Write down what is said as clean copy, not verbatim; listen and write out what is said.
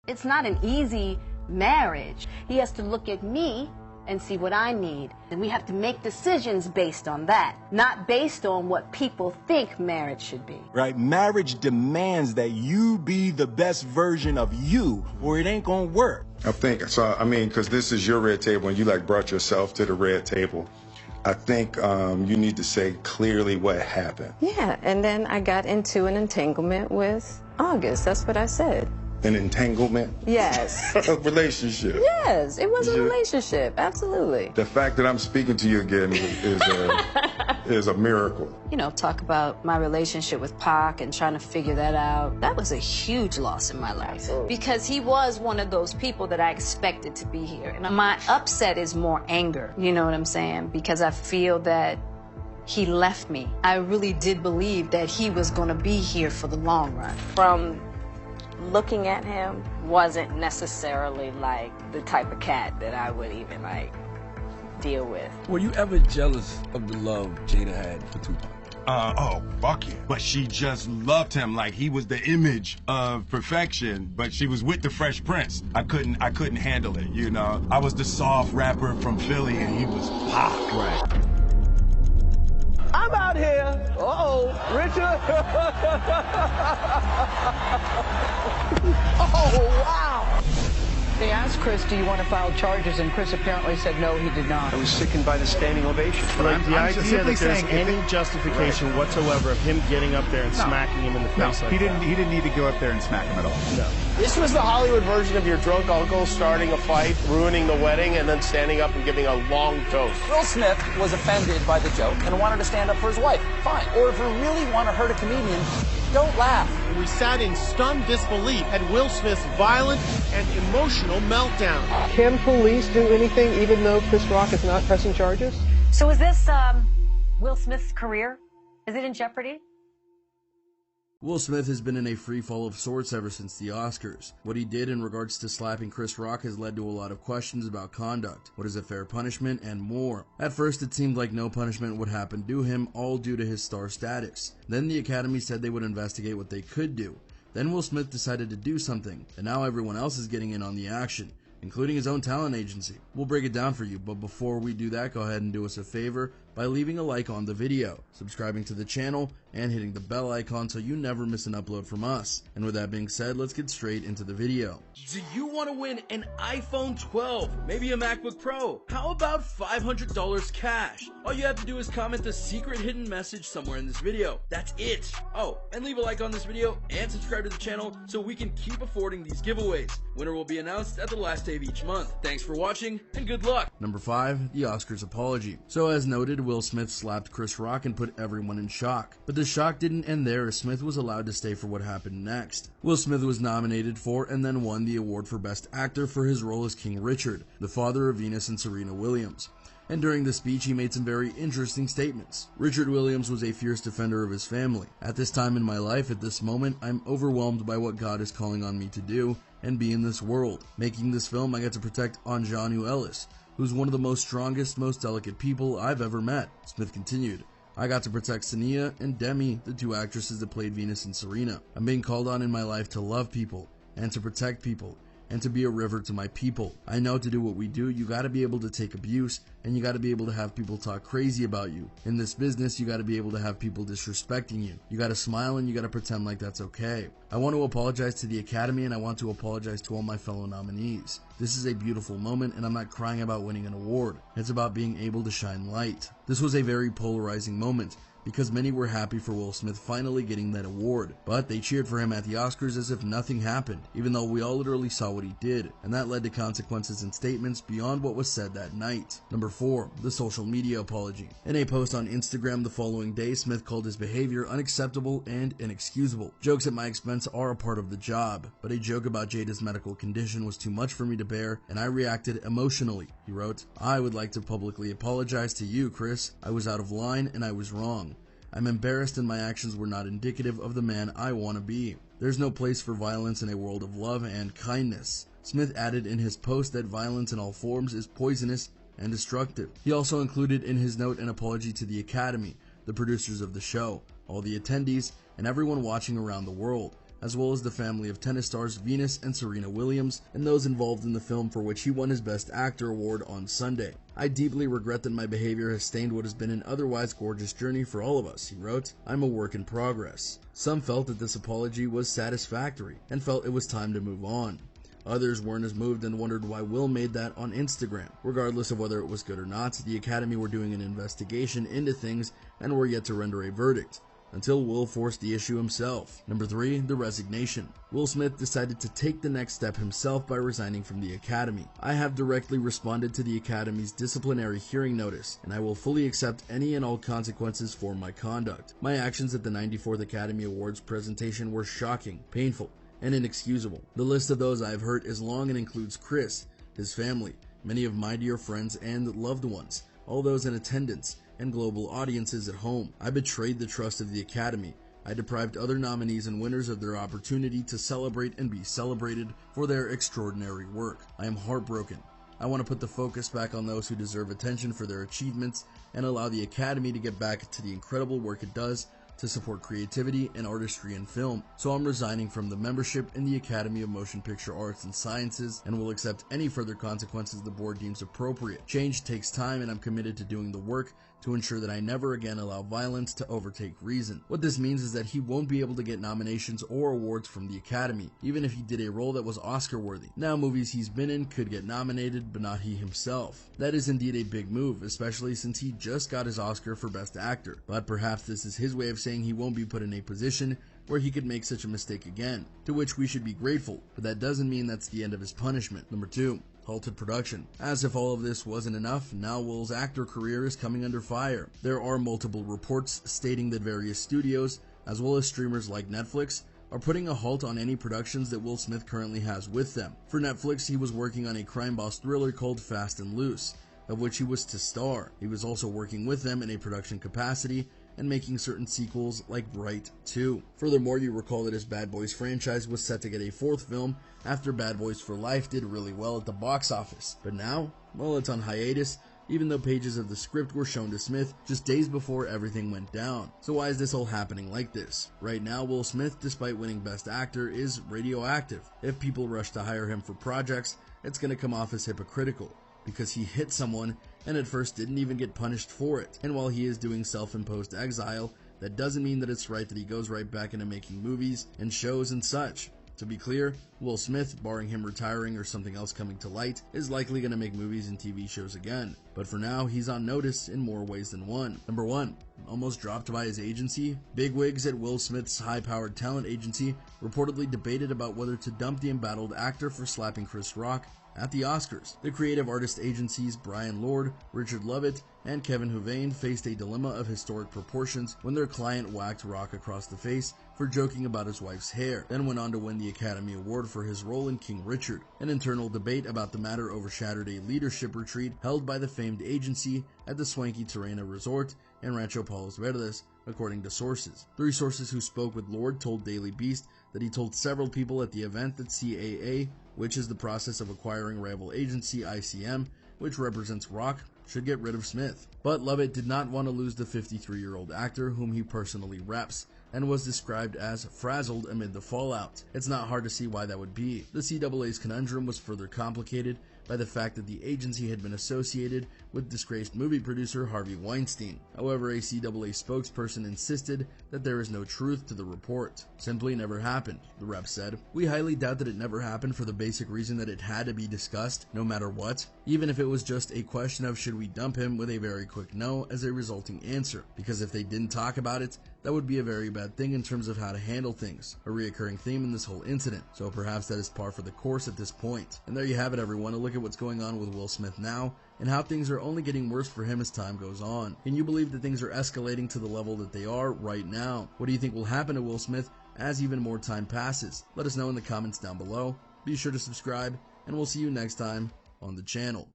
It's not an easy marriage. He has to look at me and see what I need. And we have to make decisions based on that, not based on what people think marriage should be. Right? Marriage demands that you be the best version of you, or it ain't gonna work. I think, so, I mean, because this is your red table and you like brought yourself to the red table. I think you need to say clearly what happened. Yeah, and then I got into an entanglement with August. That's what I said. An entanglement? Yes. A relationship? Yes, it was a relationship, absolutely. The fact that I'm speaking to you again is a miracle. You know, talk about my relationship with Pac and trying to figure that out. That was a huge loss in my life because he was one of those people that I expected to be here. And my upset is more anger, you know what I'm saying? Because I feel that he left me. I really did believe that he was going to be here for the long run. From looking at him, wasn't necessarily like the type of cat that I would even like deal with. Were you ever jealous of the love Jada had for Tupac? Oh, fuck yeah. But she just loved him like he was the image of perfection, but she was with the Fresh Prince. I couldn't handle it, you know? I was the soft rapper from Philly and he was Pac. Right. I'm out here. Richard. Oh, wow. They asked Chris, do you want to file charges? And Chris apparently said no, he did not. I was sickened by the standing ovation. Like the idea that there's any justification whatsoever of him getting up there and smacking him in the face like he didn't need to go up there and smack him at all. No. This was the Hollywood version of your drunk uncle starting a fight, ruining the wedding, and then standing up and giving a long toast. Will Smith was offended by the joke and wanted to stand up for his wife. Fine. Or if you really want to hurt a comedian, don't laugh. We sat in stunned disbelief at Will Smith's violent and emotional meltdown. Can police do anything even though Chris Rock is not pressing charges? So is this Will Smith's career? Is it in jeopardy? Will Smith has been in a free fall of sorts ever since the Oscars. What he did in regards to slapping Chris Rock has led to a lot of questions about conduct, what is a fair punishment, and more. At first it seemed like no punishment would happen to him, all due to his star status. Then the Academy said they would investigate what they could do. Then Will Smith decided to do something, and now everyone else is getting in on the action, including his own talent agency. We'll break it down for you, but before we do that, go ahead and do us a favor by leaving a like on the video, subscribing to the channel, and hitting the bell icon so you never miss an upload from us. And with that being said, let's get straight into the video. Do you want to win an iPhone 12, maybe a MacBook Pro? How about $500 cash? All you have to do is comment the secret hidden message somewhere in this video. That's it. Oh, and leave a like on this video and subscribe to the channel so we can keep affording these giveaways. Winner will be announced at the last day of each month. Thanks for watching and good luck. Number 5, the Oscars apology. So as noted, Will Smith slapped Chris Rock and put everyone in shock. But the shock didn't end there, as Smith was allowed to stay for what happened next. Will Smith was nominated for and then won the award for Best Actor for his role as King Richard, the father of Venus and Serena Williams. And during the speech he made some very interesting statements. Richard Williams was a fierce defender of his family. At this time in my life, at this moment, I'm overwhelmed by what God is calling on me to do and be in this world. Making this film, I get to protect Anjanu Ellis, who's one of the most strongest, most delicate people I've ever met. Smith continued, I got to protect Sania and Demi, the two actresses that played Venus and Serena. I'm being called on in my life to love people and to protect people and to be a river to my people. I know to do what we do, you gotta be able to take abuse and you gotta be able to have people talk crazy about you. In this business, you gotta be able to have people disrespecting you. You gotta smile and you gotta pretend like that's okay. I want to apologize to the Academy and I want to apologize to all my fellow nominees. This is a beautiful moment and I'm not crying about winning an award. It's about being able to shine light. This was a very polarizing moment, because many were happy for Will Smith finally getting that award, but they cheered for him at the Oscars as if nothing happened, even though we all literally saw what he did, and that led to consequences and statements beyond what was said that night. Number 4, the social media apology. In a post on Instagram the following day, Smith called his behavior unacceptable and inexcusable. Jokes at my expense are a part of the job, but a joke about Jada's medical condition was too much for me to bear, and I reacted emotionally. He wrote, I would like to publicly apologize to you, Chris. I was out of line and I was wrong. I'm embarrassed and my actions were not indicative of the man I want to be. There's no place for violence in a world of love and kindness. Smith added in his post that violence in all forms is poisonous and destructive. He also included in his note an apology to the Academy, the producers of the show, all the attendees, and everyone watching around the world. as well as the family of tennis stars Venus and Serena Williams, and those involved in the film for which he won his Best Actor award on Sunday. I deeply regret that my behavior has stained what has been an otherwise gorgeous journey for all of us, he wrote. I'm a work in progress. Some felt that this apology was satisfactory and felt it was time to move on. Others weren't as moved and wondered why Will made that on Instagram. Regardless of whether it was good or not, the Academy were doing an investigation into things and were yet to render a verdict, until Will forced the issue himself. Number 3, the resignation. Will Smith decided to take the next step himself by resigning from the Academy. I have directly responded to the Academy's disciplinary hearing notice, and I will fully accept any and all consequences for my conduct. My actions at the 94th Academy Awards presentation were shocking, painful, and inexcusable. The list of those I have hurt is long and includes Chris, his family, many of my dear friends and loved ones, all those in attendance, and global audiences at home. I betrayed the trust of the Academy. I deprived other nominees and winners of their opportunity to celebrate and be celebrated for their extraordinary work. I am heartbroken. I want to put the focus back on those who deserve attention for their achievements and allow the Academy to get back to the incredible work it does to support creativity and artistry in film. So I'm resigning from the membership in the Academy of Motion Picture Arts and Sciences and will accept any further consequences the board deems appropriate. Change takes time, and I'm committed to doing the work to ensure that I never again allow violence to overtake reason. What this means is that he won't be able to get nominations or awards from the Academy, even if he did a role that was Oscar worthy. Now movies he's been in could get nominated, but not he himself. That is indeed a big move, especially since he just got his Oscar for Best Actor. But perhaps this is his way of saying he won't be put in a position where he could make such a mistake again, to which we should be grateful, but that doesn't mean that's the end of his punishment. Number 2. Halted Production. As if all of this wasn't enough, now Will's actor career is coming under fire. There are multiple reports stating that various studios, as well as streamers like Netflix, are putting a halt on any productions that Will Smith currently has with them. For Netflix, he was working on a crime boss thriller called Fast and Loose, of which he was to star. He was also working with them in a production capacity and making certain sequels like Bright 2. Furthermore, you recall that his Bad Boys franchise was set to get a 4th film after Bad Boys for Life did really well at the box office. But now, well, it's on hiatus, even though pages of the script were shown to Smith just days before everything went down. So why is this all happening like this? Right now, Will Smith, despite winning Best Actor, is radioactive. If people rush to hire him for projects, it's gonna come off as hypocritical, because he hit someone and at first didn't even get punished for it. And while he is doing self-imposed exile, that doesn't mean that it's right that he goes right back into making movies and shows and such. To be clear, Will Smith, barring him retiring or something else coming to light, is likely going to make movies and TV shows again. But for now, he's on notice in more ways than one. Number 1. Almost dropped by his agency. Bigwigs at Will Smith's high-powered talent agency reportedly debated about whether to dump the embattled actor for slapping Chris Rock at the Oscars. The creative artist agencies Brian Lord, Richard Lovett, and Kevin Huvane faced a dilemma of historic proportions when their client whacked Rock across the face for joking about his wife's hair, then went on to win the Academy Award for his role in King Richard. An internal debate about the matter overshadowed a leadership retreat held by the famed agency at the swanky Terrena Resort in Rancho Palos Verdes, according to sources. 3 sources who spoke with Lord told Daily Beast that he told several people at the event that CAA, which is the process of acquiring rival agency ICM, which represents Rock, should get rid of Smith. But Lovett did not want to lose the 53-year-old actor whom he personally reps, and was described as frazzled amid the fallout. It's not hard to see why that would be. The CAA's conundrum was further complicated by the fact that the agency had been associated with disgraced movie producer Harvey Weinstein. However, a CAA spokesperson insisted that there is no truth to the report. Simply never happened, the rep said. We highly doubt that it never happened for the basic reason that it had to be discussed, no matter what, even if it was just a question of should we dump him, with a very quick no as a resulting answer, because if they didn't talk about it, that would be a very bad thing in terms of how to handle things, a reoccurring theme in this whole incident, so perhaps that is par for the course at this point. And there you have it, everyone, a look at what's going on with Will Smith now, and how things are only getting worse for him as time goes on. Can you believe that things are escalating to the level that they are right now? What do you think will happen to Will Smith as even more time passes? Let us know in the comments down below. Be sure to subscribe, and we'll see you next time on the channel.